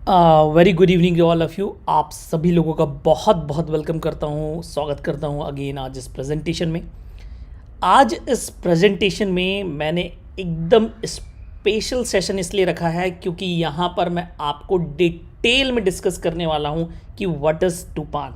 Very good evening all of you. आप सभी लोगों का बहुत बहुत वेलकम करता हूँ, स्वागत करता हूँ अगेन आज इस प्रेजेंटेशन में। आज इस प्रेजेंटेशन में मैंने एकदम स्पेशल सेशन इसलिए रखा है क्योंकि यहाँ पर मैं आपको डिटेल में डिस्कस करने वाला हूँ कि what is Tupan,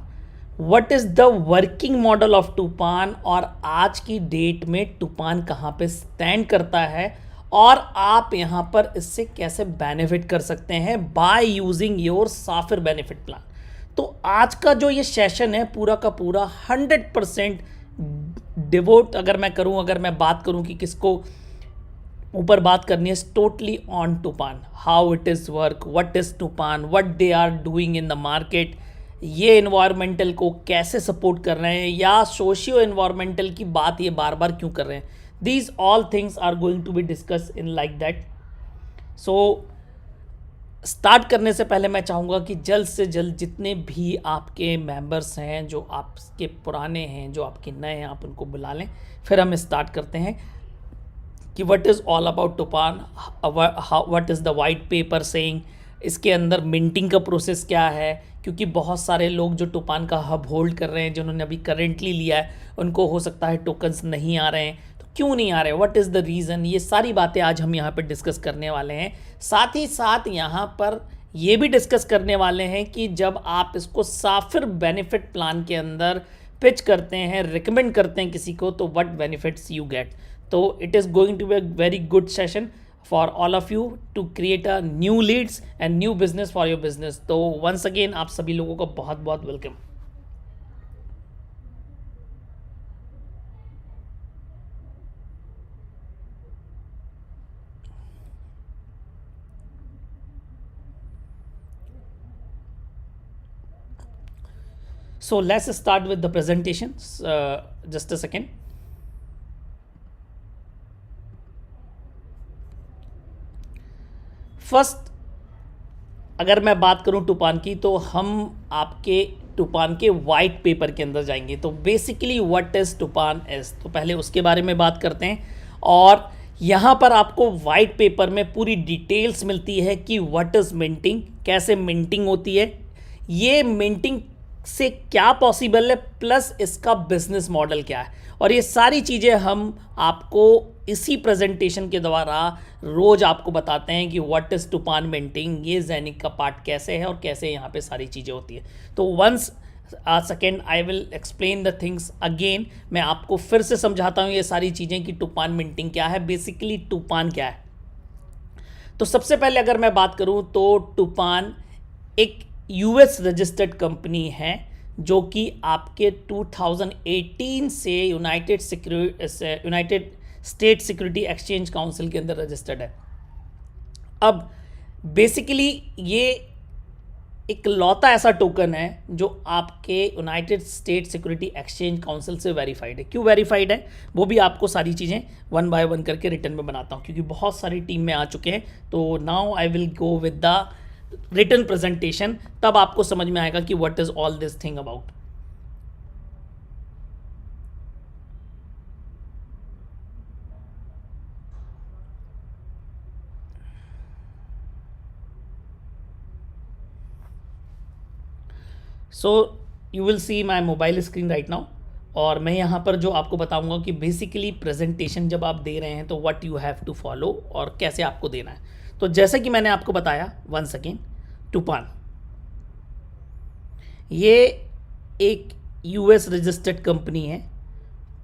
what is the working model of Tupan और आज की डेट में टूपान कहाँ पे स्टैंड करता है और आप यहाँ पर इससे कैसे बेनिफिट कर सकते हैं by using your Sapphire benefit plan. तो आज का जो ये सेशन है पूरा का पूरा 100% डिवोट अगर मैं बात करूं कि किसको ऊपर बात करनी है, totally on Tupan, how it is work, what is Tupan, what they are doing in the market, ये इन्वायरमेंटल को कैसे सपोर्ट कर रहे हैं या सोशियो इन्वायरमेंटल की बात ये बार बार क्यों कर रहे हैं। These all things are going to be discussed in like that. So start करने से पहले मैं चाहूँगा कि जल्द से जल्द जितने भी आपके मेंबर्स हैं, जो आपके पुराने हैं, जो आपके नए हैं, आप उनको बुला लें। फिर हम स्टार्ट करते हैं कि what is all about Tupan, what is the white paper saying, इसके अंदर मिंटिंग का प्रोसेस क्या है, क्योंकि बहुत सारे लोग जो टूपान का हब होल्ड कर रहे हैं, जिन्होंने अभी करेंटली लिया है, उनको हो सकता है टोकन्स नहीं आ रहे हैं। क्यों नहीं आ रहे, व्हाट इज़ द रीज़न, ये सारी बातें आज हम यहाँ पर डिस्कस करने वाले हैं। साथ ही साथ यहाँ पर ये भी डिस्कस करने वाले हैं कि जब आप इसको साफिर बेनिफिट प्लान के अंदर पिच करते हैं, रिकमेंड करते हैं किसी को, तो व्हाट बेनिफिट्स यू गेट। तो it is going to be a very good session for all of you to create a new leads and new business for your business. तो वंस अगेन आप सभी लोगों का बहुत बहुत welcome. So let's start with the presentation. Just a second. First अगर मैं बात करूं टूपान की, तो हम आपके टूपान के वाइट पेपर के अंदर जाएंगे। तो बेसिकली व्हाट इज़ टूपान इज़, तो पहले उसके बारे में बात करते हैं। और यहाँ पर आपको वाइट पेपर में पूरी डिटेल्स मिलती है कि व्हाट इज़ मिंटिंग, कैसे मिंटिंग होती है, ये मिंटिंग से क्या पॉसिबल है, प्लस इसका बिजनेस मॉडल क्या है। और ये सारी चीज़ें हम आपको इसी प्रेजेंटेशन के द्वारा रोज़ आपको बताते हैं कि व्हाट इज़ टूपान मिंटिंग, ये जैनिक का पार्ट कैसे है और कैसे यहाँ पे सारी चीज़ें होती है। तो once second I will explain the things again. मैं आपको फिर से समझाता हूँ ये सारी चीज़ें कि टूपान मिंटिंग क्या है, बेसिकली टूपान क्या है। तो सबसे पहले अगर मैं बात करूँ तो टूपान एक यूएस रजिस्टर्ड कंपनी है जो कि आपके 2018 से United state security exchange council के अंदर रजिस्टर्ड है। अब बेसिकली ये एक लौता ऐसा टोकन है जो आपके United state security exchange council से वेरीफाइड है। क्यों वेरीफाइड है वो भी आपको सारी चीज़ें वन बाय वन करके रिटर्न में बनाता हूँ, क्योंकि बहुत सारी टीम में आ चुके हैं। तो now I will go with the written presentation, तब आपको समझ में आएगा कि what is all this thing about. So you will see my mobile screen right now, और मैं यहाँ पर जो आपको बताऊंगा कि बेसिकली प्रेजेंटेशन जब आप दे रहे हैं तो what you have to follow और कैसे आपको देना है। तो जैसे कि मैंने आपको बताया वंस अगेन, टूपान ये एक यूएस रजिस्टर्ड कंपनी है,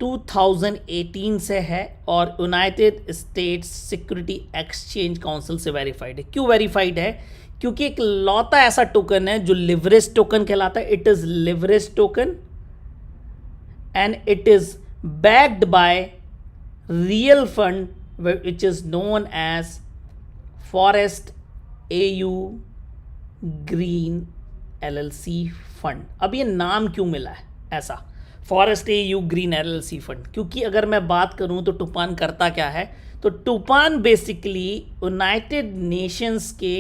2018 से है और United states security exchange council से वेरीफाइड है। क्यों वेरीफाइड है, क्योंकि एक लौता ऐसा टोकन है जो लिवरेज टोकन कहलाता है। It is leverage token and it is backed by real fund which is known as Forest AU Green LLC fund. अब ये नाम क्यों मिला है ऐसा, Forest AU Green LLC fund? क्योंकि अगर मैं बात करूं तो टूपान करता क्या है, तो टूपान बेसिकली यूनाइटेड नेशंस के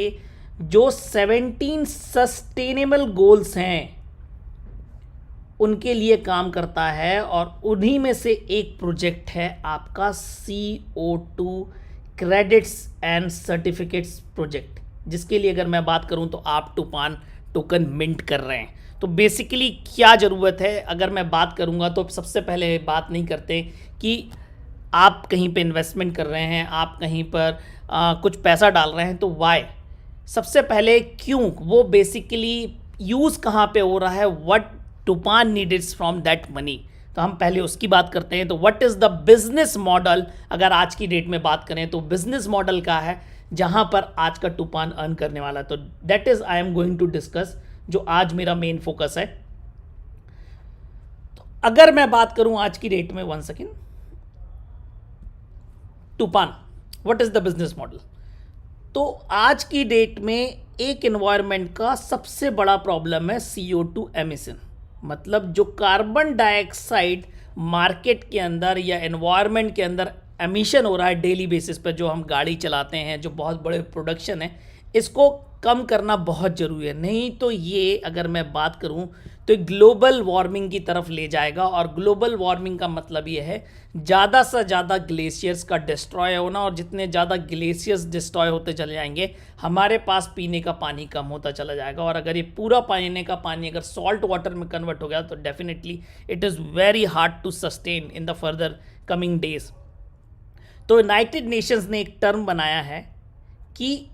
जो 17 सस्टेनेबल गोल्स हैं उनके लिए काम करता है, और उन्हीं में से एक प्रोजेक्ट है आपका CO2 credits and certificates project. जिसके लिए अगर मैं बात करूं तो आप टूपान टोकन मिंट कर रहे हैं। तो बेसिकली क्या ज़रूरत है, अगर मैं बात करूंगा तो सबसे पहले बात नहीं करते कि आप कहीं पे इन्वेस्टमेंट कर रहे हैं, आप कहीं पर कुछ पैसा डाल रहे हैं, तो वाई, सबसे पहले क्यों, वो बेसिकली यूज़ कहाँ पे हो रहा है, what Tupan needs from that money, तो हम पहले उसकी बात करते हैं। तो what is the business model, अगर आज की डेट में बात करें तो बिजनेस मॉडल का है जहाँ पर आज का टूपान अर्न करने वाला है। तो that is I am going to discuss, जो आज मेरा मेन फोकस है। तो अगर मैं बात करूं आज की डेट में, one second, Tupan what is the business model, तो आज की डेट में एक एनवायरनमेंट का सबसे बड़ा प्रॉब्लम है CO2 एमिशन, मतलब जो कार्बन डाइऑक्साइड मार्केट के अंदर या एनवायरनमेंट के अंदर एमिशन हो रहा है डेली बेसिस पर, जो हम गाड़ी चलाते हैं, जो बहुत बड़े प्रोडक्शन है, इसको कम करना बहुत ज़रूरी है। नहीं तो ये, अगर मैं बात करूं तो ग्लोबल वार्मिंग की तरफ ले जाएगा, और ग्लोबल वार्मिंग का मतलब ये है ज़्यादा से ज़्यादा ग्लेशियर्स का डिस्ट्रॉय होना, और जितने ज़्यादा ग्लेशियर्स डिस्ट्रॉय होते चले जाएंगे, हमारे पास पीने का पानी कम होता चला जाएगा। और अगर ये पूरा पीने का पानी अगर सॉल्ट वाटर में कन्वर्ट हो गया तो definitely it is very hard to sustain in the further coming days. तो यूनाइटेड नेशंस ने एक टर्म बनाया है कि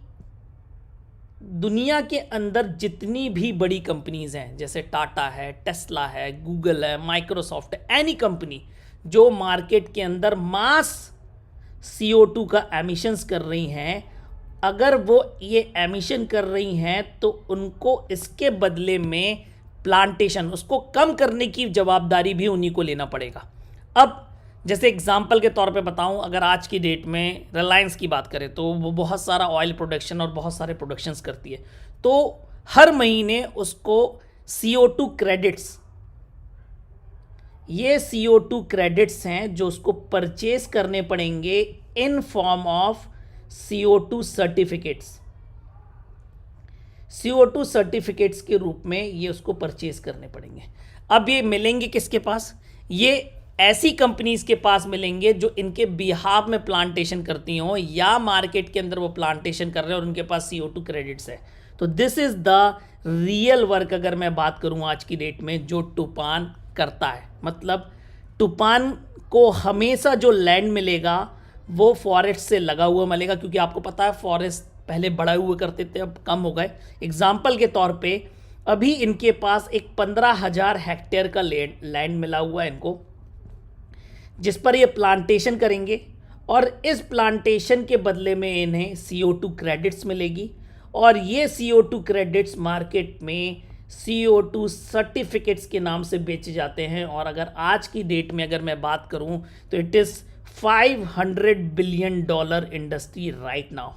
दुनिया के अंदर जितनी भी बड़ी कंपनीज हैं, जैसे टाटा है, टेस्ला है, गूगल है, माइक्रोसॉफ्ट है, एनी कंपनी जो मार्केट के अंदर मास CO2 का एमिशंस कर रही हैं, अगर वो ये एमिशन कर रही हैं तो उनको इसके बदले में प्लांटेशन, उसको कम करने की जवाबदारी भी उन्हीं को लेना पड़ेगा। अब जैसे एग्जाम्पल के तौर पे बताऊं, अगर आज की डेट में रिलायंस की बात करें तो वो बहुत सारा ऑयल प्रोडक्शन और बहुत सारे प्रोडक्शंस करती है, तो हर महीने उसको CO2 क्रेडिट्स, ये CO2 क्रेडिट्स हैं जो उसको परचेज करने पड़ेंगे in form of CO2 certificates, CO2 certificates के रूप में ये उसको परचेज करने पड़ेंगे। अब ये मिलेंगे किसके पास, ये ऐसी कंपनीज के पास मिलेंगे जो इनके बिहाफ में प्लांटेशन करती हों, या मार्केट के अंदर वो प्लांटेशन कर रहे हैं और उनके पास CO2 क्रेडिट्स है। तो this is the real work, अगर मैं बात करूं आज की डेट में, जो टूपान करता है। मतलब टूपान को हमेशा जो लैंड मिलेगा वो फॉरेस्ट से लगा हुआ मिलेगा, क्योंकि आपको पता है फॉरेस्ट पहले बड़े हुए करते थे, अब कम हो गए। एग्जाम्पल के तौर पे अभी इनके पास एक 15,000 हेक्टेयर का लैंड मिला हुआ है इनको, जिस पर ये प्लांटेशन करेंगे, और इस प्लांटेशन के बदले में इन्हें CO2 क्रेडिट्स मिलेगी, और ये CO2 क्रेडिट्स मार्केट में CO2 सर्टिफिकेट्स के नाम से बेचे जाते हैं। और अगर आज की डेट में अगर मैं बात करूं तो it is $500 billion industry right now,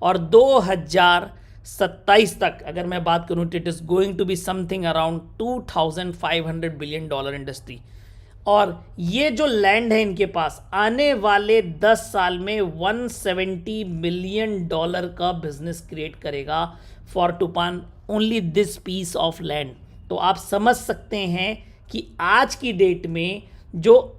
और 2027 तक अगर मैं बात करूं तो it is going to be something around $2,500 billion industry. और ये जो लैंड है इनके पास, आने वाले 10 साल में $170 मिलियन का बिजनेस क्रिएट करेगा for Tupan, only this piece of land. तो आप समझ सकते हैं कि आज की डेट में जो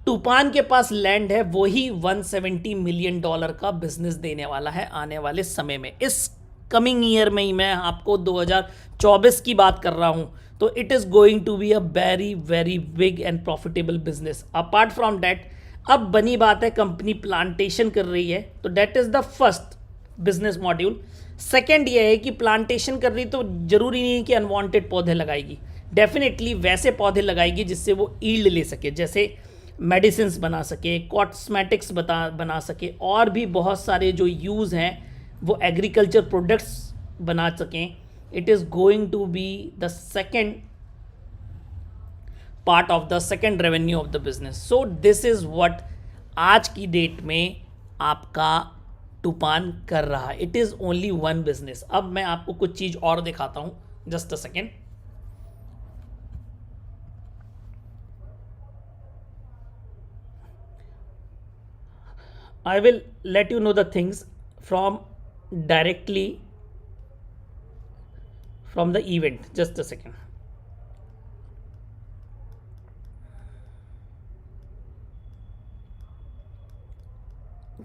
टूपान के पास लैंड है वही $170 मिलियन का बिजनेस देने वाला है आने वाले समय में। इस कमिंग ईयर में ही, मैं आपको 2024 की बात कर रहा हूं, तो it is going to be a very very big and profitable business. Apart from that, अब बनी बात है कंपनी प्लांटेशन कर रही है, तो that is the first business module. Second ये है कि प्लांटेशन कर रही तो जरूरी नहीं है कि अनवांटेड पौधे लगाएगी, डेफिनेटली वैसे पौधे लगाएगी जिससे वो ईल्ड ले सके, जैसे मेडिसिन्स बना सके, कॉस्मेटिक्स बना सके, और भी बहुत सारे जो यूज़ हैं वो एग्रीकल्चर प्रोडक्ट्स बना सकें। It is going to be the second part of the second revenue of the business. So this is what आज की डेट में आपका टूपान कर रहा है। It is only one business. अब मैं आपको कुछ चीज़ और दिखाता हूँ, just a second. I will let you know the things directly from the event. Just a second.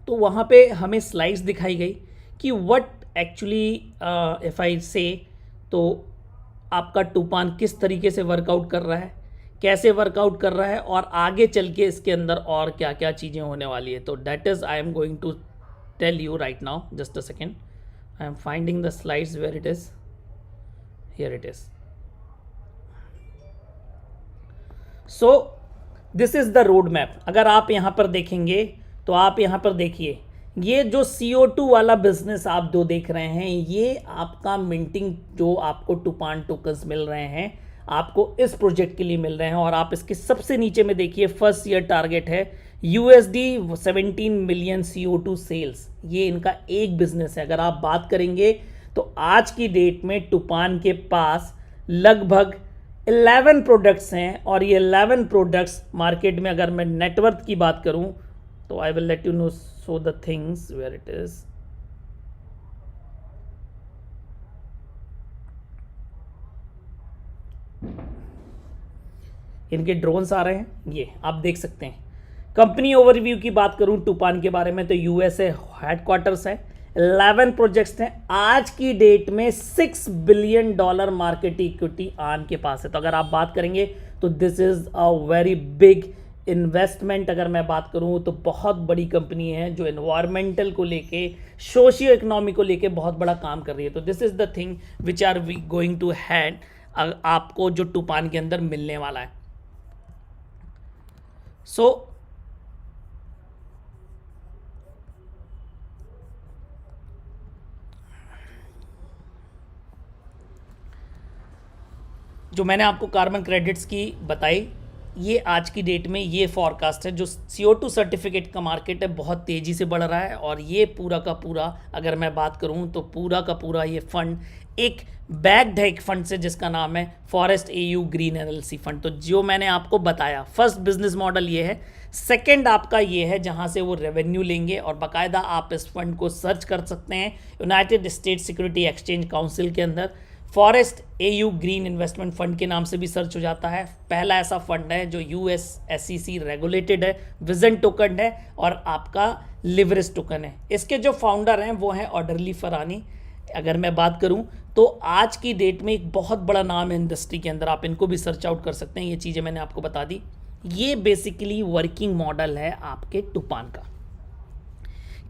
तो वहाँ पे हमें स्लाइड्स दिखाई गई कि व्हाट एक्चुअली इफ़ आई से, तो आपका टूपान किस तरीके से वर्कआउट कर रहा है, कैसे वर्कआउट कर रहा है, और आगे चल के इसके अंदर और क्या क्या चीज़ें होने वाली है। तो that is I am going to tell you right now, just a second, I am finding the slides where it is, here it is. So this is the road map. अगर आप यहाँ पर देखेंगे तो आप यहाँ पर देखिए, ये जो CO2 वाला बिजनेस आप जो देख रहे हैं, ये आपका मिंटिंग जो आपको टूपान टोकन्स मिल रहे हैं, आपको इस प्रोजेक्ट के लिए मिल रहे हैं। और आप इसके सबसे नीचे में देखिए, फर्स्ट ईयर टारगेट है $17 मिलियन CO2 सेल्स। ये इनका एक बिजनेस है। अगर आप बात करेंगे तो आज की डेट में टूपान के पास लगभग 11 प्रोडक्ट्स हैं, और ये 11 प्रोडक्ट्स मार्केट में, अगर मैं नेटवर्थ की बात करूं तो I will let you know so the things where it is. इनके ड्रोन्स आ रहे हैं, ये आप देख सकते हैं। कंपनी ओवरव्यू की बात करूं टूपान के बारे में तो यूएसए हेडक्वार्टर्स है, 11 प्रोजेक्ट्स हैं। आज की डेट में $6 बिलियन मार्केट इक्विटी आन के पास है। तो अगर आप बात करेंगे तो this is a very big investment. अगर मैं बात करूं तो बहुत बड़ी कंपनी है जो एनवायरमेंटल को लेके, सोशियो इकोनॉमी को लेके बहुत बड़ा काम कर रही है। तो this is the thing which are we going to had, आपको जो टूपान के अंदर मिलने वाला है। सो जो मैंने आपको कार्बन क्रेडिट्स की बताई, ये आज की डेट में ये फॉरकास्ट है। जो CO2 सर्टिफिकेट का मार्केट है बहुत तेज़ी से बढ़ रहा है, और ये पूरा का पूरा, अगर मैं बात करूं तो पूरा का पूरा ये फंड एक बैक्ड है एक फंड से जिसका नाम है forest AU green LLC fund. तो जो मैंने आपको बताया, फर्स्ट बिजनेस मॉडल ये है। सेकंड आपका ये है जहां से वो रेवेन्यू लेंगे, और बाकायदा आप इस फंड को सर्च कर सकते हैं United states security exchange council के अंदर। Forest AU green investment fund के नाम से भी सर्च हो जाता है। पहला ऐसा फंड है जो US SEC रेगुलेटेड है, विजन टोकन है, और आपका लिवरेज टोकन है। इसके जो फाउंडर हैं वो हैं ऑर्डरली फरानी। अगर मैं बात करूं तो आज की डेट में एक बहुत बड़ा नाम है इंडस्ट्री के अंदर, आप इनको भी सर्च आउट कर सकते हैं। ये चीज़ें मैंने आपको बता दी। ये बेसिकली वर्किंग मॉडल है आपके टूपान का,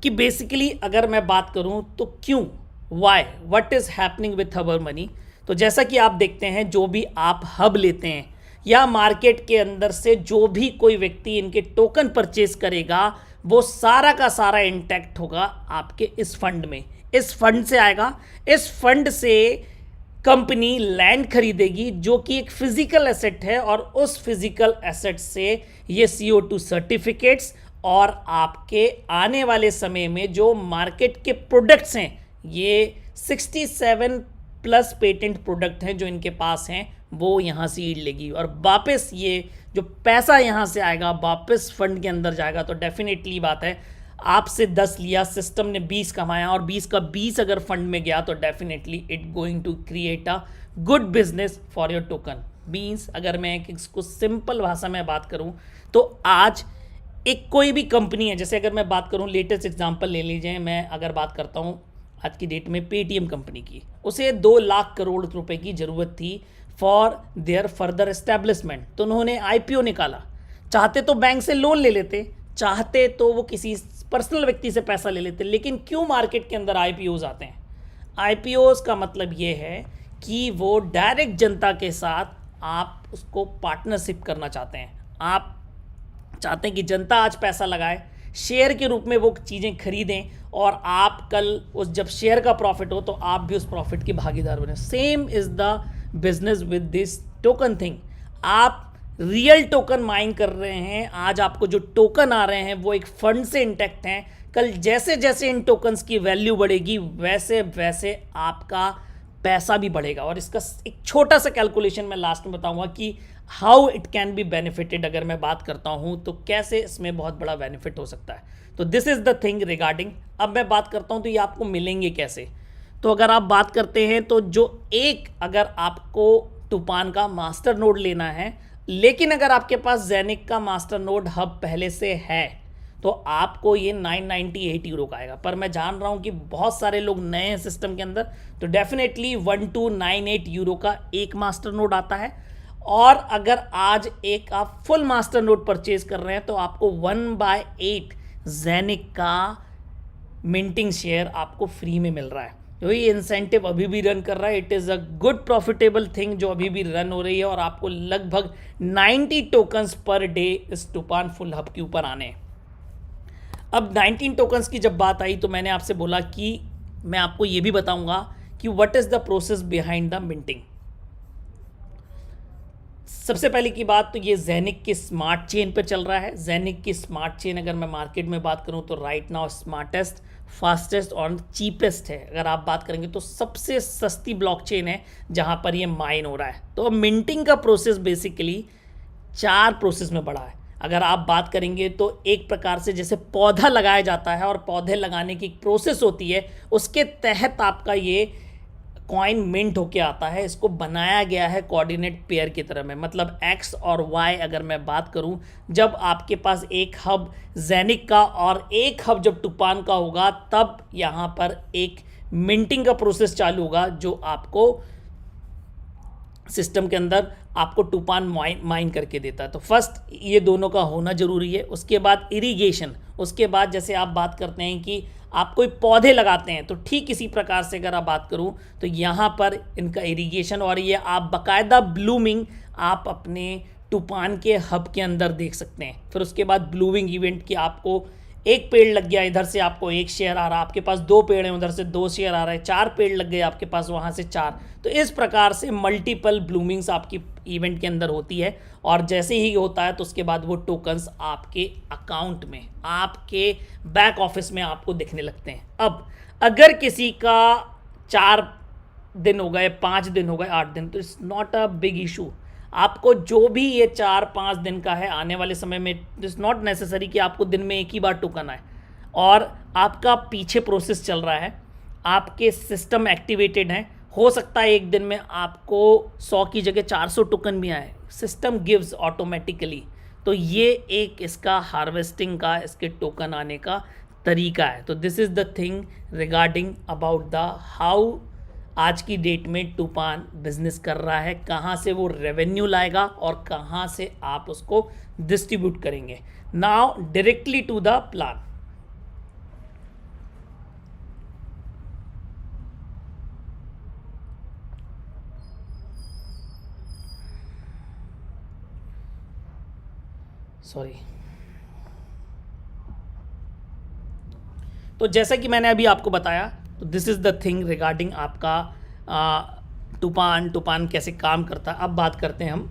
कि बेसिकली अगर मैं बात करूं तो क्यों, why, what is happening with our money. तो जैसा कि आप देखते हैं, जो भी आप हब लेते हैं या मार्केट के अंदर से जो भी कोई व्यक्ति इनके टोकन परचेज करेगा, वो सारा का सारा इंटैक्ट होगा आपके इस फंड में। इस फंड से आएगा। इस फंड से कंपनी लैंड खरीदेगी जो कि एक फिजिकल एसेट है, और उस फिजिकल एसेट से ये CO2 सर्टिफिकेट्स और आपके आने वाले समय में जो मार्केट के प्रोडक्ट्स हैं, ये 67 प्लस पेटेंट प्रोडक्ट हैं जो इनके पास हैं, वो यहाँ से ईड लेगी, और वापस ये जो पैसा यहाँ से आएगा वापस फंड के अंदर जाएगा। तो डेफिनेटली बात है, आपसे 10 लिया, सिस्टम ने 20 कमाया, और 20 का 20 अगर फंड में गया तो definitely it going to create a good business for your token. Means अगर मैं इसको सिंपल भाषा में बात करूं तो आज एक कोई भी कंपनी है, जैसे अगर मैं बात करूं, लेटेस्ट एग्जांपल ले लीजिए, मैं अगर बात करता हूं आज की डेट में पेटीएम कंपनी की, उसे 2 लाख करोड़ रुपए की ज़रूरत थी फॉर देयर फर्दर एस्टेब्लिशमेंट। तो उन्होंने IPO निकाला। चाहते तो बैंक से लोन ले लेते, चाहते तो वो किसी पर्सनल व्यक्ति से पैसा ले लेते, लेकिन क्यों मार्केट के अंदर IPOs आते हैं? IPOs का मतलब ये है कि वो डायरेक्ट जनता के साथ आप उसको पार्टनरशिप करना चाहते हैं। आप चाहते हैं कि जनता आज पैसा लगाए, शेयर के रूप में वो चीज़ें खरीदें, और आप कल उस जब शेयर का प्रॉफिट हो तो आप भी उस प्रॉफिट के भागीदार बने। Same is the business with this token thing. आप रियल टोकन माइन कर रहे हैं। आज आपको जो टोकन आ रहे हैं वो एक फंड से इंटैक्ट हैं। कल जैसे जैसे इन टोकन्स की वैल्यू बढ़ेगी वैसे वैसे आपका पैसा भी बढ़ेगा। और इसका एक छोटा सा कैलकुलेशन मैं लास्ट में बताऊंगा कि how it can be benefited. अगर मैं बात करता हूं तो कैसे इसमें बहुत बड़ा बेनिफिट हो सकता है। तो this is the thing regarding. अब मैं बात करता हूं तो ये आपको मिलेंगे कैसे। तो अगर आप बात करते हैं तो जो एक, अगर आपको टूपान का मास्टर नोड लेना है, लेकिन अगर आपके पास जेनिक का मास्टर नोड हब पहले से है तो आपको ये 998 यूरो का आएगा। पर मैं जान रहा हूँ कि बहुत सारे लोग नए हैं सिस्टम के अंदर, तो डेफिनेटली 1298 यूरो का एक मास्टर नोड आता है। और अगर आज एक आप फुल मास्टर नोड परचेज कर रहे हैं तो आपको 1/8 जेनिक का मिंटिंग शेयर आपको फ्री में मिल रहा है। तो ये इंसेंटिव अभी भी रन कर रहा है। It is a good profitable thing जो अभी भी रन हो रही है, और आपको लगभग 90 टोकन्स पर डे इस टूपान फुल हब के ऊपर आने हैं। अब 19 टोकन्स की जब बात आई तो मैंने आपसे बोला कि मैं आपको ये भी बताऊंगा कि what is the process behind the minting. सबसे पहले की बात तो ये जेनिक की स्मार्ट चेन पे चल रहा है। जेनिक की स्मार्ट चेन अगर मैं मार्केट में बात करूं तो राइट नाउ स्मार्टेस्ट, फास्टेस्ट और चीपेस्ट है। अगर आप बात करेंगे तो सबसे सस्ती ब्लॉकचेन है जहां पर ये माइन हो रहा है। तो अब मिंटिंग का प्रोसेस बेसिकली 4 प्रोसेस में बढ़ा है। अगर आप बात करेंगे तो एक प्रकार से जैसे पौधा लगाया जाता है और पौधे लगाने की प्रोसेस होती है, उसके तहत आपका ये कॉइन मिंट होके आता है। इसको बनाया गया है कोऑर्डिनेट पेयर की तरह में, मतलब एक्स और वाई। अगर मैं बात करूं, जब आपके पास एक हब जेनिक का और एक हब जब टूपान का होगा, तब यहाँ पर एक मिंटिंग का प्रोसेस चालू होगा जो आपको सिस्टम के अंदर आपको टूपान माइन करके देता है। तो फर्स्ट ये दोनों का होना जरूरी है। उसके बाद इरिगेशन, उसके बाद जैसे आप बात करते हैं कि आप कोई पौधे लगाते हैं, तो ठीक इसी प्रकार से अगर आप बात करूं तो यहाँ पर इनका इरिगेशन, और ये आप बाकायदा ब्लूमिंग आप अपने टूपान के हब के अंदर देख सकते हैं। फिर उसके बाद ब्लूमिंग इवेंट की आपको एक पेड़ लग गया, इधर से आपको एक शेयर आ रहा, आपके पास 2 पेड़ हैं उधर से 2 शेयर आ रहे हैं, 4 पेड़ लग गए आपके पास वहाँ से 4। तो इस प्रकार से मल्टीपल ब्लूमिंग्स आपकी इवेंट के अंदर होती है, और जैसे ही होता है तो उसके बाद वो टोकन्स आपके अकाउंट में, आपके बैक ऑफिस में आपको दिखने लगते हैं। अब अगर किसी का 4 दिन हो गए, 5 दिन हो गए, 8 दिन, तो it's not a big issue. आपको जो भी ये 4-5 दिन का है आने वाले समय में, इट्स नॉट नेसेसरी कि आपको दिन में एक ही बार टोकन आए, और आपका पीछे प्रोसेस चल रहा है, आपके सिस्टम एक्टिवेटेड हैं। हो सकता है एक दिन में आपको 100 की जगह 400 टोकन भी आए, सिस्टम गिव्स ऑटोमेटिकली। तो ये एक इसका हार्वेस्टिंग का, इसके टोकन आने का तरीका है। तो this is the thing regarding about the how आज की डेट में टूपान बिजनेस कर रहा है, कहाँ से वो रेवेन्यू लाएगा और कहाँ से आप उसको डिस्ट्रीब्यूट करेंगे। Now directly to the plan. Sorry. तो जैसा कि मैंने अभी आपको बताया, तो this is the thing regarding आपका टूपान कैसे काम करता है। अब बात करते हैं हम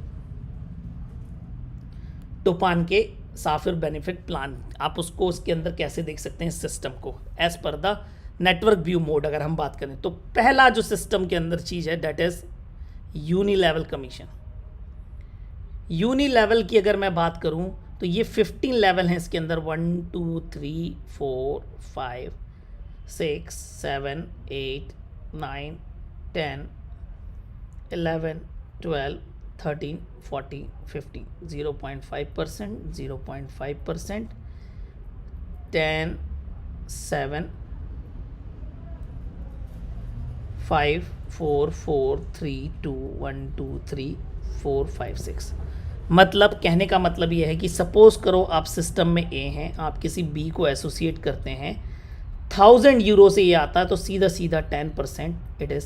टूपान के साफिर बेनिफिट प्लान। आप उसको उसके अंदर कैसे देख सकते हैं सिस्टम को as per the network view mode. अगर हम बात करें तो पहला जो सिस्टम के अंदर चीज़ है दैट इज़ यूनिलेवल कमीशन। यूनिलेवल की अगर मैं बात करूं तो ये 15 लेवल हैं इसके अंदर, 1 2 3 4 5 6 7 8 9 10 11 12 13 14 15, 0.5%, 0.5%, 10 7 5 4 4 3 2 1 2 3 4 5 6। मतलब कहने का मतलब ये है कि सपोज करो आप सिस्टम में ए हैं, आप किसी बी को एसोसिएट करते हैं, 1000 यूरो से ये आता है, तो सीधा सीधा 10% it is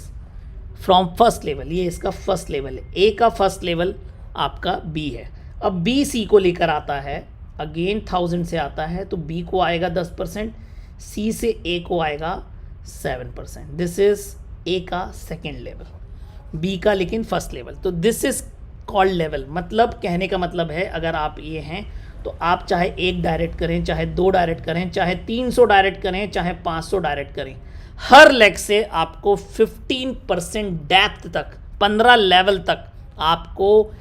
from first level. ये इसका फर्स्ट लेवल है, ए का फर्स्ट लेवल आपका बी है। अब बी सी को लेकर आता है, अगेन 1000 से आता है, तो बी को आएगा 10%, सी से ए को आएगा 7%। दिस इज़ ए का सेकेंड लेवल, बी का लेकिन फर्स्ट लेवल। तो दिस इज़ कॉल्ड लेवल। मतलब कहने का मतलब है अगर आप ये हैं तो आप चाहे 1 डायरेक्ट करें, चाहे 2 डायरेक्ट करें, चाहे 300 डायरेक्ट करें, चाहे 500 डायरेक्ट करें, हर लेग से आपको 15% डेप्थ तक, 15 लेवल तक आपको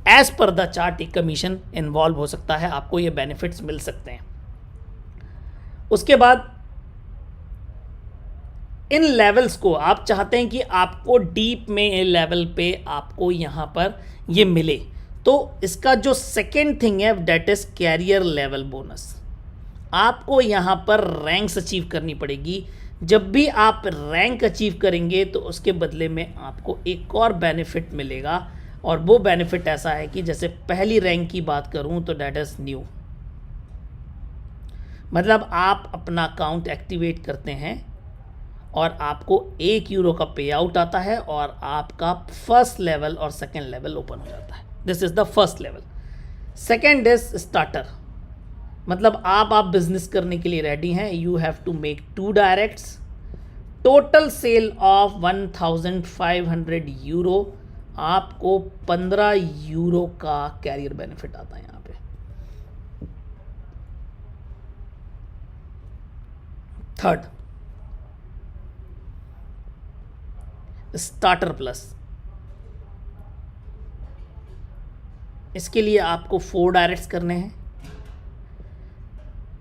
एज पर द चार्ट एक कमीशन इन्वॉल्व हो सकता है, आपको ये बेनिफिट्स मिल सकते हैं। उसके बाद इन लेवल्स को आप चाहते हैं कि आपको डीप में लेवल पे आपको यहाँ पर ये मिले, तो इसका जो सेकेंड थिंग है that is career level bonus. आपको यहाँ पर रैंक्स अचीव करनी पड़ेगी। जब भी आप रैंक अचीव करेंगे तो उसके बदले में आपको एक और बेनिफिट मिलेगा, और वो बेनिफिट ऐसा है कि जैसे पहली रैंक की बात करूँ तो दैट इज़ न्यू, मतलब आप अपना अकाउंट एक्टिवेट करते हैं और आपको €1 का पे आउट आता है और आपका फर्स्ट लेवल और सेकेंड लेवल ओपन हो जाता है। This is the first level. Second is starter, मतलब आप बिजनेस करने के लिए रेडी हैं। You have to make 2 directs, total sale of €1500, आपको €15 का कैरियर बेनिफिट आता है यहाँ पे। Third, starter plus. इसके लिए आपको 4 डायरेक्ट्स करने हैं।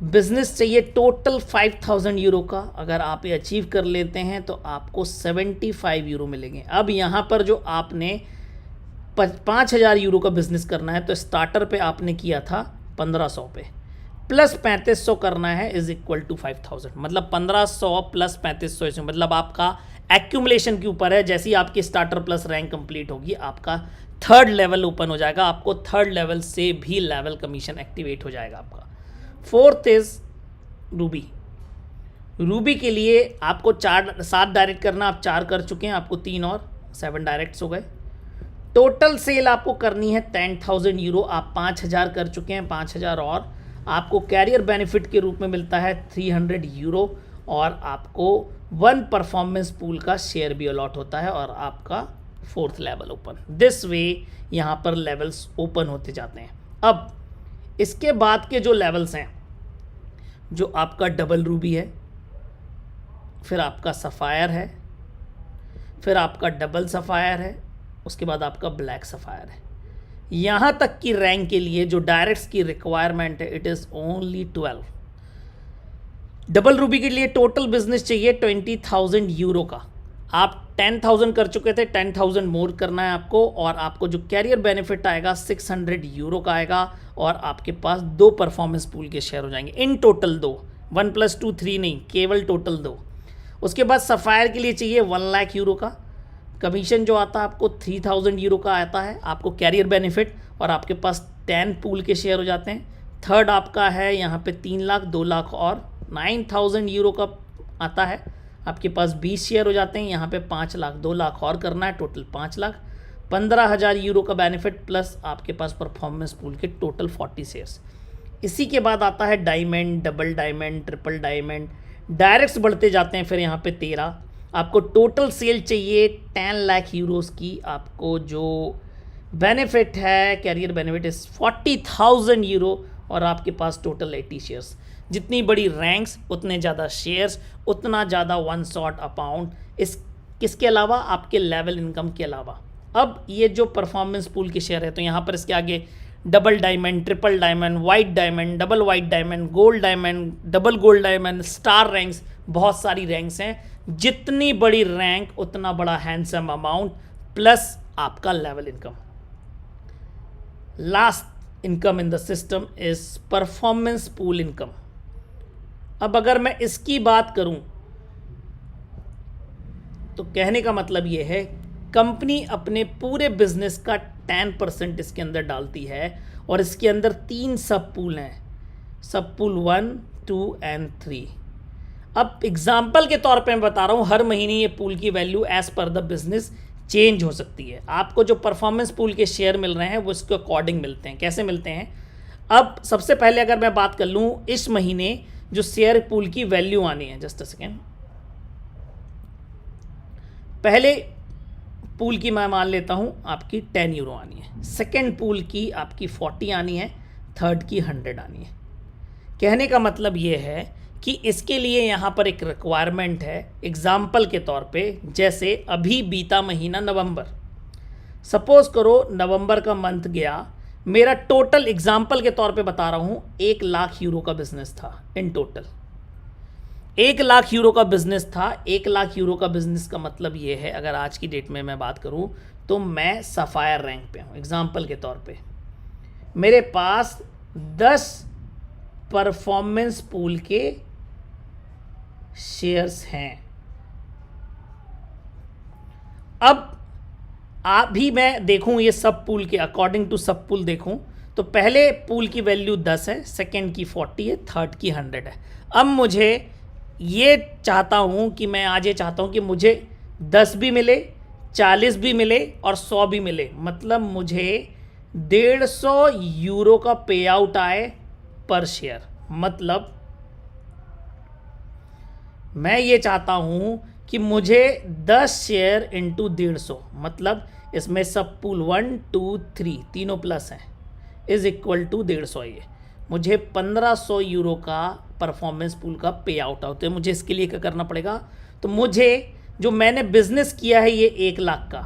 बिजनेस चाहिए टोटल €5000 का, अगर आप ये अचीव कर लेते हैं तो आपको €75 मिलेंगे। अब यहाँ पर जो आपने €5000 का बिजनेस करना है तो स्टार्टर पे आपने किया था 1500 पे, प्लस 3500 करना है इज इक्वल टू 5000, मतलब 1500 प्लस 3500, मतलब आपका एक्यूमुलेशन के ऊपर है। जैसे ही आपकी स्टार्टर प्लस रैंक कंप्लीट होगी आपका थर्ड लेवल ओपन हो जाएगा, आपको थर्ड लेवल से भी लेवल कमीशन एक्टिवेट हो जाएगा आपका। Fourth is Ruby. रूबी के लिए आपको 7 डायरेक्ट करना, आप 4 कर चुके हैं, आपको 3 और 7 डायरेक्ट्स हो गए। टोटल सेल आपको करनी है €10,000, आप 5000 कर चुके हैं, 5000 और आपको कैरियर बेनिफिट के रूप में मिलता है €300 और आपको 1 परफॉर्मेंस पूल का शेयर भी अलॉट होता है और आपका 4th level open. This way यहाँ पर लेवल्स ओपन होते जाते हैं। अब इसके बाद के जो लेवल्स हैं, जो आपका डबल रूबी है, फिर आपका सफ़ायर है, फिर आपका डबल सफ़ायर है, उसके बाद आपका ब्लैक सफ़ायर है। यहाँ तक की रैंक के लिए जो डायरेक्ट्स की रिक्वायरमेंट है it is only 12। Double Ruby के लिए टोटल बिजनेस चाहिए €20,000 का, आप 10,000 कर चुके थे, 10,000 मोर करना है आपको, और आपको जो कैरियर बेनिफिट आएगा €600 का आएगा और आपके पास 2 परफॉर्मेंस पूल के शेयर हो जाएंगे। इन टोटल 2, 1 + 2 3 नहीं, केवल टोटल 2। उसके बाद सफ़ायर के लिए चाहिए €1,00,000 का, कमीशन जो आता है आपको €3,000 का आता है, आपको कैरियर बेनिफिट, और आपके पास 10 पूल के शेयर हो जाते हैं। थर्ड आपका है यहाँ पे 3 लाख, 2 लाख और €9,000 का आता है, आपके पास 20 शेयर हो जाते हैं। यहाँ पे 5 लाख, 2 लाख और करना है, टोटल 5 लाख, €15,000 का बेनिफिट, प्लस आपके पास परफॉर्मेंस पूल के टोटल 40 शेयर्स। इसी के बाद आता है diamond, double diamond, triple diamond, directs बढ़ते जाते हैं। फिर यहाँ पे 13, आपको टोटल सेल चाहिए €10 लाख की, आपको जो बेनिफिट है कैरियर बेनिफिट इस €40,000 और आपके पास टोटल 80 शेयर्स। जितनी बड़ी रैंक्स उतने ज़्यादा शेयर्स, उतना ज़्यादा वन शॉट अमाउंट, इस किसके अलावा, आपके लेवल इनकम के अलावा। अब ये जो परफॉर्मेंस पूल के शेयर है तो यहाँ पर इसके आगे double diamond, triple diamond, white diamond, double white diamond, gold diamond, double gold diamond, star ranks, बहुत सारी रैंक्स हैं। जितनी बड़ी रैंक उतना बड़ा हैंडसम अमाउंट, प्लस आपका level income. Last income in the system is performance pool income. अब अगर मैं इसकी बात करूं तो कहने का मतलब ये है, कंपनी अपने पूरे बिजनेस का 10% इसके अंदर डालती है और इसके अंदर 3 सब पूल हैं, सब पूल 1, 2 एंड 3। अब एग्जाम्पल के तौर पे मैं बता रहा हूँ, हर महीने ये पूल की value as per the business change हो सकती है। आपको जो परफॉर्मेंस पूल के शेयर मिल रहे हैं वो इसके अकॉर्डिंग मिलते हैं। कैसे मिलते हैं? अब सबसे पहले अगर मैं बात कर लूँ, इस महीने जो शेयर पूल की वैल्यू आनी है, जस्ट अ सेकेंड, पहले पूल की मैं मान लेता हूँ आपकी €10 आनी है, सेकेंड पूल की आपकी 40 आनी है, थर्ड की 100 आनी है। कहने का मतलब ये है कि इसके लिए यहाँ पर एक रिक्वायरमेंट है। एग्जाम्पल के तौर पे, जैसे अभी बीता महीना नवंबर, सपोज करो नवंबर का मंथ गया, मेरा टोटल एग्जाम्पल के तौर पे बता रहा हूँ €1,00,000 का बिजनेस था। इन टोटल €1,00,000 का बिजनेस था। €1,00,000 का बिजनेस का मतलब ये है, अगर आज की डेट में मैं बात करूँ तो मैं सफ़ायर रैंक पे हूँ। एग्जाम्पल के तौर पे मेरे पास 10 परफॉर्मेंस पूल के शेयर्स हैं। अब अभी मैं देखूं ये सब पूल के अकॉर्डिंग टू सब पूल देखूं तो पहले पूल की वैल्यू 10 है, सेकंड की 40 है, थर्ड की 100 है। अब मुझे ये चाहता हूं कि मैं आज ये चाहता हूं कि मुझे 10 भी मिले, 40 भी मिले और 100 भी मिले, मतलब मुझे 150 यूरो का पे आउट आए पर शेयर। मतलब मैं ये चाहता हूं कि मुझे 10 शेयर इंटू 150, मतलब इसमें सब पूल 1 2 3 तीनों प्लस हैं, इज इक्वल टू 150। ये मुझे 1500 यूरो का परफॉर्मेंस पूल का पे आउट होता है। मुझे इसके लिए क्या करना पड़ेगा, तो मुझे जो मैंने बिजनेस किया है ये 1 लाख का,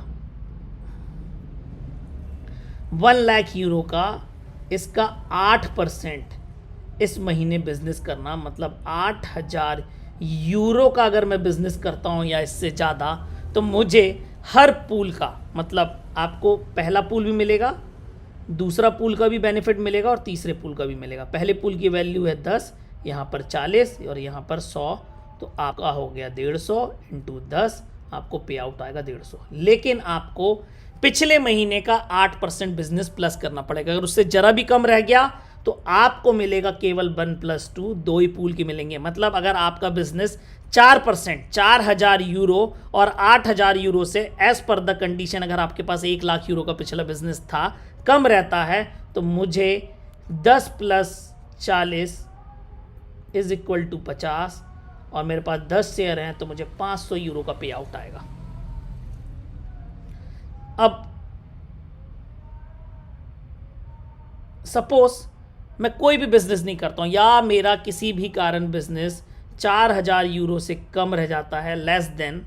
1 लाख यूरो का, इसका 8% इस महीने बिजनेस करना, मतलब 8000 यूरो का अगर मैं बिजनेस करता हूं या इससे ज़्यादा, तो मुझे हर पूल का, मतलब आपको पहला पूल भी मिलेगा, दूसरा पूल का भी बेनिफिट मिलेगा और तीसरे पूल का भी मिलेगा। पहले पूल की वैल्यू है 10, यहाँ पर 40 और यहाँ पर 100, तो आपका हो गया 150 इंटू 10, आपको पे आउट आएगा 150। लेकिन आपको पिछले महीने का 8% बिजनेस प्लस करना पड़ेगा। अगर उससे जरा भी कम रह गया तो आपको मिलेगा केवल 1+2, 2 ही पूल के मिलेंगे। मतलब अगर आपका बिजनेस 4%, 4000 यूरो और 8000 यूरो से एज पर द कंडीशन, अगर आपके पास 1 लाख यूरो का पिछला बिजनेस था, कम रहता है, तो मुझे 10 + 40 इज इक्वल टू 50 और मेरे पास 10 शेयर हैं, तो मुझे 500 यूरो का पे आउट आएगा। अब सपोज मैं कोई भी बिजनेस नहीं करता हूं या मेरा किसी भी कारण बिजनेस 4000 यूरो से कम रह जाता है, लेस देन,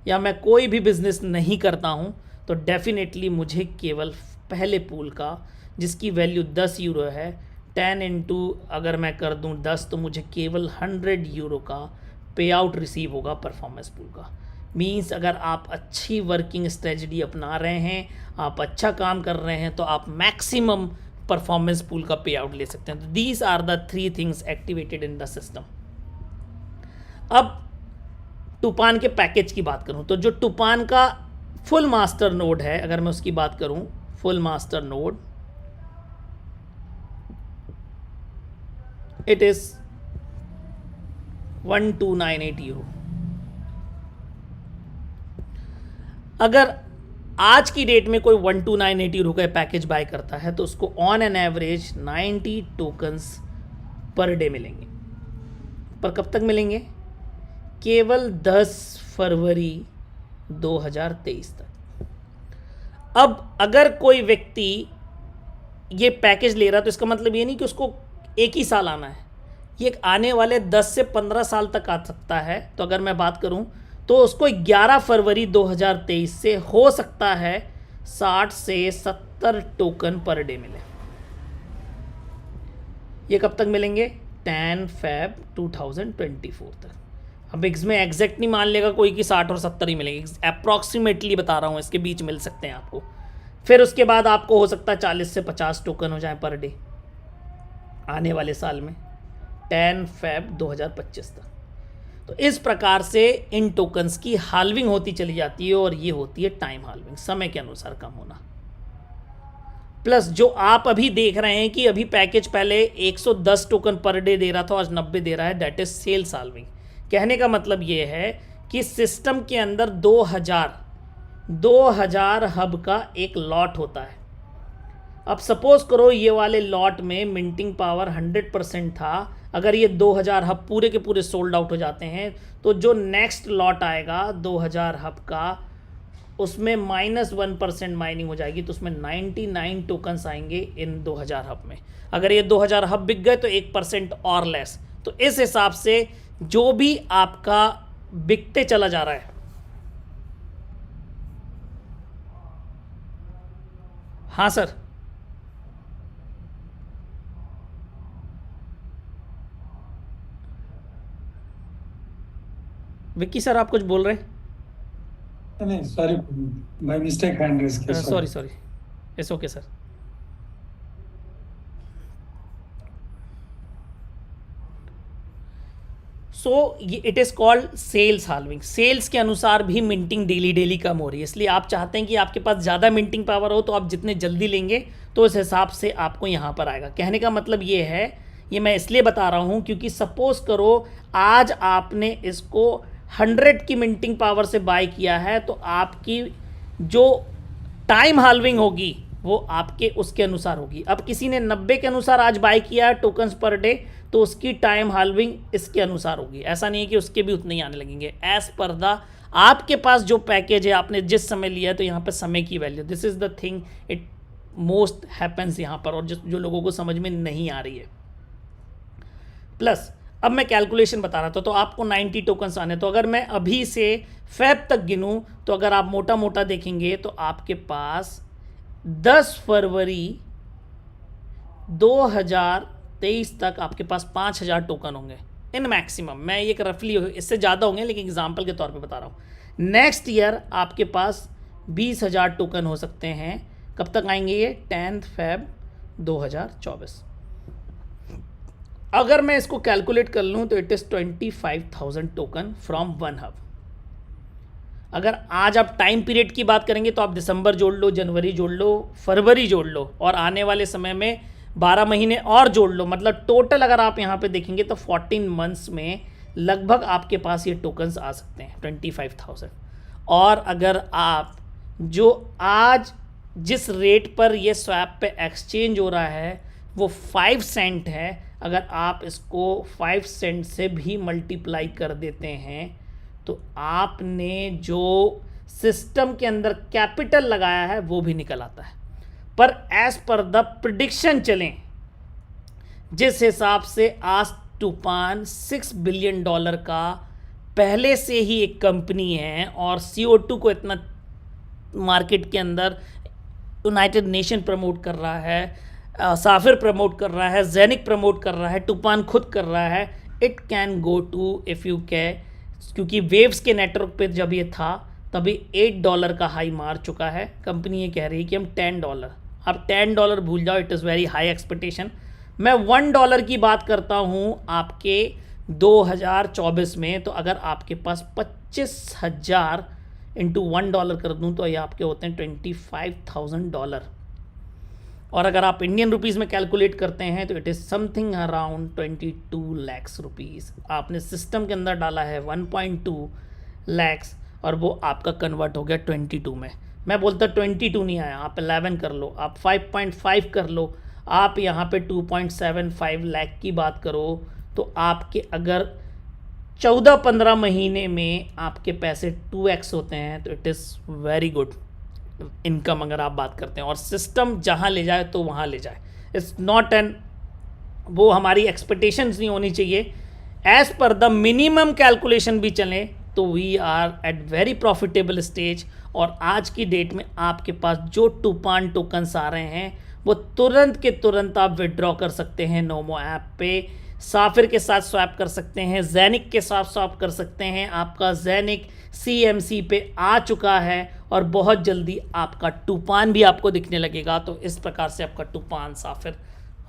या मैं कोई भी बिजनेस नहीं करता हूं, तो डेफिनेटली मुझे केवल पहले पूल का, जिसकी वैल्यू 10 यूरो है, 10 इंटू अगर मैं कर दूं 10, तो मुझे केवल 100 यूरो का पे आउट रिसीव होगा परफॉर्मेंस पूल का। मीन्स अगर आप अच्छी वर्किंग स्ट्रेटजी अपना रहे हैं, आप अच्छा काम कर रहे हैं, तो आप मैक्सिमम परफॉर्मेंस पूल का पे आउट ले सकते हैं। तो these are the 3 things activated in the system. अब टूपान के पैकेज की बात करूं, तो जो टूपान का फुल मास्टर नोड है, अगर मैं उसकी बात करूं, full master node, it is 1298 euro. अगर आज की डेट में कोई 1298 यूरो का पैकेज बाय करता है, तो उसको on an average 90 tokens per day मिलेंगे। पर कब तक मिलेंगे? केवल 10 फरवरी 2023 तक। अब अगर कोई व्यक्ति ये पैकेज ले रहा है, तो इसका मतलब ये नहीं कि उसको एक ही साल आना है, ये आने वाले 10 से 15 साल तक आ सकता है। तो अगर मैं बात करूं, तो उसको 11 फरवरी 2023 से हो सकता है 60 से 70 टोकन पर डे मिले। ये कब तक मिलेंगे? 10 Feb 2024 तक। अब इसमें एग्जैक्ट नहीं मान लेगा कोई कि 60 और 70 ही मिलेंगे, अप्रॉक्सीमेटली बता रहा हूँ, इसके बीच मिल सकते हैं आपको। फिर उसके बाद आपको हो सकता है 40 से 50 टोकन हो जाए पर डे आने वाले साल में, 10 Feb 2025 तक। तो इस प्रकार से इन टोकन्स की हाल्विंग होती चली जाती है, और ये होती है टाइम हाल्विंग, समय के अनुसार कम होना। प्लस जो आप अभी देख रहे हैं कि अभी पैकेज पहले 110 टोकन पर डे दे रहा था, आज 90 दे रहा है, दैट इज सेल्स हाल्विंग। कहने का मतलब ये है कि सिस्टम के अंदर 2000 हब का एक लॉट होता है। अब सपोज करो ये वाले लॉट में मिंटिंग पावर 100% था, अगर ये 2000 हब पूरे के पूरे सोल्ड आउट हो जाते हैं, तो जो नेक्स्ट लॉट आएगा 2000 हब का, उसमें -1% माइनिंग हो जाएगी, तो उसमें 99 टोकन्स आएंगे इन 2000 हब में। अगर ये 2000 हब बिक गए तो 1% और लेस। तो इस हिसाब से जो भी आपका बिकते चला जा रहा है, हाँ सर, विक्की सर आप कुछ बोल रहे हैं? नहीं, sorry, by mistake hand raise किया, sorry, it's okay sir. So ये it is called sales halving. Sales के अनुसार भी मिंटिंग डेली डेली कम हो रही है, इसलिए आप चाहते हैं कि आपके पास ज़्यादा मिंटिंग पावर हो, तो आप जितने जल्दी लेंगे तो उस हिसाब से आपको यहाँ पर आएगा। कहने का मतलब ये है, ये मैं इसलिए बता रहा हूँ क्योंकि सपोज करो आज आपने इसको 100 की मिंटिंग पावर से बाय किया है, तो आपकी जो टाइम हाल्विंग होगी वो आपके उसके अनुसार होगी। अब किसी ने 90 के अनुसार आज बाय किया है टोकन्स पर डे, तो उसकी टाइम हाल्विंग इसके अनुसार होगी। ऐसा नहीं है कि उसके भी उतने ही आने लगेंगे। एज पर द आपके पास जो पैकेज है, आपने जिस समय लिया है, तो यहाँ पर समय की value, this is the thing it most happens यहाँ पर, और जो लोगों को समझ में नहीं आ रही है। प्लस अब मैं कैलकुलेशन बता रहा था, तो आपको 90 टोकन्स आने, तो अगर मैं अभी से फेब तक गिनूँ, तो अगर आप मोटा मोटा देखेंगे तो आपके पास 10 फरवरी 2023 तक आपके पास 5000 टोकन होंगे इन मैक्सिमम। मैं ये रफली, इससे ज़्यादा होंगे लेकिन एग्जांपल के तौर पे बता रहा हूँ। नेक्स्ट ईयर आपके पास 20,000 टोकन हो सकते हैं। कब तक आएंगे ये? 10 फेब 2024। अगर मैं इसको कैलकुलेट कर लूँ तो it is 25,000 token from one hub. अगर आज आप टाइम पीरियड की बात करेंगे तो आप दिसंबर जोड़ लो, जनवरी जोड़ लो, फरवरी जोड़ लो, और आने वाले समय में 12 महीने और जोड़ लो। मतलब टोटल अगर आप यहाँ पे देखेंगे तो 14 मंथ्स में लगभग आपके पास ये टोकन्स आ सकते हैं 25,000। और अगर आप जो आज जिस रेट पर ये स्वैप पे एक्सचेंज हो रहा है वो 5 सेंट है, अगर आप इसको 5 सेंट से भी मल्टीप्लाई कर देते हैं तो आपने जो सिस्टम के अंदर कैपिटल लगाया है वो भी निकल आता है। पर एज पर द प्रिडिक्शन चलें, जिस हिसाब से आज टूपान $6 बिलियन का पहले से ही एक कंपनी है, और CO2 को इतना मार्केट के अंदर यूनाइटेड नेशन प्रमोट कर रहा है, साफिर प्रमोट कर रहा है, जेनिक प्रमोट कर रहा है, टूपान खुद कर रहा है, it can go to if you can, क्योंकि वेव्स के नेटवर्क पे जब ये था तभी $8 का हाई मार चुका है। कंपनी ये कह रही है कि हम $10, अब $10 भूल जाओ, it is very high expectation. मैं $1 की बात करता हूँ आपके 2024 में, तो अगर आपके पास 25,000 इंटू $1 कर दूँ तो ये आपके होते हैं $25,000। और अगर आप इंडियन रुपीज़ में कैलकुलेट करते हैं तो it is something around 22 lakh rupees. आपने सिस्टम के अंदर डाला है 1.2 लाख और वो आपका कन्वर्ट हो गया 22 में। मैं बोलता 22 नहीं आया, आप 11 कर लो, आप 5.5 कर लो, आप यहाँ पे 2.75 लाख की बात करो, तो आपके अगर 14-15 महीने में आपके पैसे 2x होते हैं तो it is very good income अगर आप बात करते हैं। और सिस्टम जहाँ ले जाए तो वहाँ ले जाए, इट्स नॉट एन, वो हमारी एक्सपेक्टेशंस नहीं होनी चाहिए। As per the minimum calculation भी चलें तो we are at very profitable stage. और आज की डेट में आपके पास जो टूपान टोकन्स आ रहे हैं वो तुरंत के तुरंत आप विड्रॉ कर सकते हैं नोमो ऐप पे, साफिर के साथ स्वैप कर सकते हैं, जेनिक के साथ स्वैप कर सकते हैं। आपका जेनिक CMC पे आ चुका है और बहुत जल्दी आपका टूपान भी आपको दिखने लगेगा। तो इस प्रकार से आपका Tupan, Sapphire,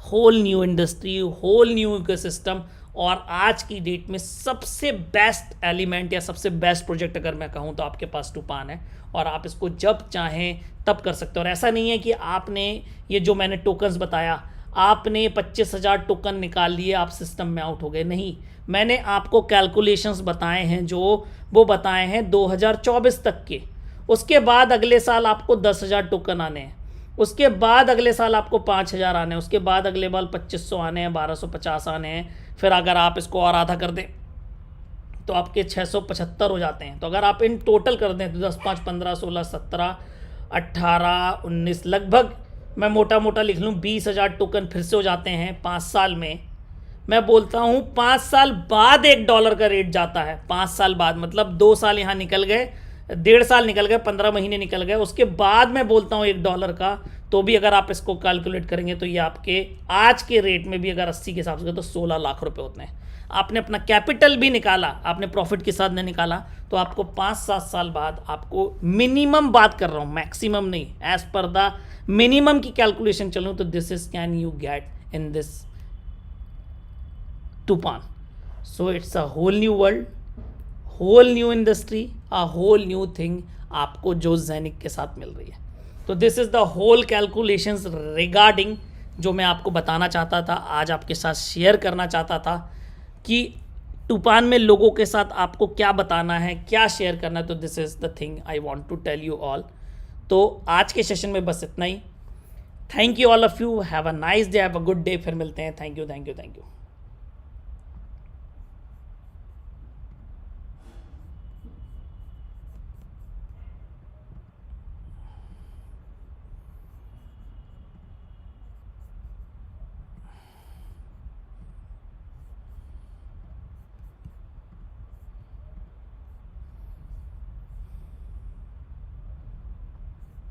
whole new industry, whole new ecosystem, और आज की डेट में सबसे बेस्ट एलिमेंट या सबसे बेस्ट प्रोजेक्ट अगर मैं कहूँ तो आपके पास टूपान है, और आप इसको जब चाहें तब कर सकते हो। और ऐसा नहीं है कि आपने ये जो मैंने टोकन्स बताया, आपने 25,000 टोकन निकाल लिए, आप सिस्टम में आउट हो गए, नहीं। मैंने आपको कैलकुलेशंस बताए हैं, जो वो बताए हैं 2024 तक के। उसके बाद अगले साल आपको 10,000 टोकन आने हैं, उसके बाद अगले साल आपको 5,000 आने हैं, उसके बाद अगले बार 2,500 आने हैं, 1,250 आने हैं, फिर अगर आप इसको और आधा कर दें तो आपके 675 हो जाते हैं। तो अगर आप इन टोटल कर दें तो 10, 5, 15, 16, 17, 18, 19, लगभग मैं मोटा मोटा लिख लूँ 20,000 टोकन फिर से हो जाते हैं 5 साल में। मैं बोलता हूँ 5 साल बाद $1 का रेट जाता है, 5 साल बाद, मतलब 2 साल यहाँ निकल गए, 1.5 साल निकल गए, 15 महीने निकल गए, उसके बाद मैं बोलता हूँ $1 का, तो भी अगर आप इसको कैलकुलेट करेंगे तो ये आपके आज के रेट में भी अगर 80 के हिसाब से तो 16 लाख रुपए होते हैं। आपने अपना कैपिटल भी निकाला, आपने प्रॉफिट के साथ नहीं निकाला, तो आपको 5-7 साल बाद आपको मिनिमम बात कर रहा हूँ, मैक्सिमम नहीं, एज पर द मिनिमम की कैलकुलेशन चलूँ तो this is can you get in this Tupan. So it's a whole new world, whole new industry, a whole new thing आपको जो जैनिक के साथ मिल रही है। तो this is the whole calculations regarding जो मैं आपको बताना चाहता था, आज आपके साथ शेयर करना चाहता था कि तूफान में लोगों के साथ आपको क्या बताना है, क्या शेयर करना है। तो this is the thing I want to tell you all. तो आज के सेशन में बस इतना ही। Thank you all of you, have a nice day, have a good day. फिर मिलते हैं। Thank you, thank you, thank you.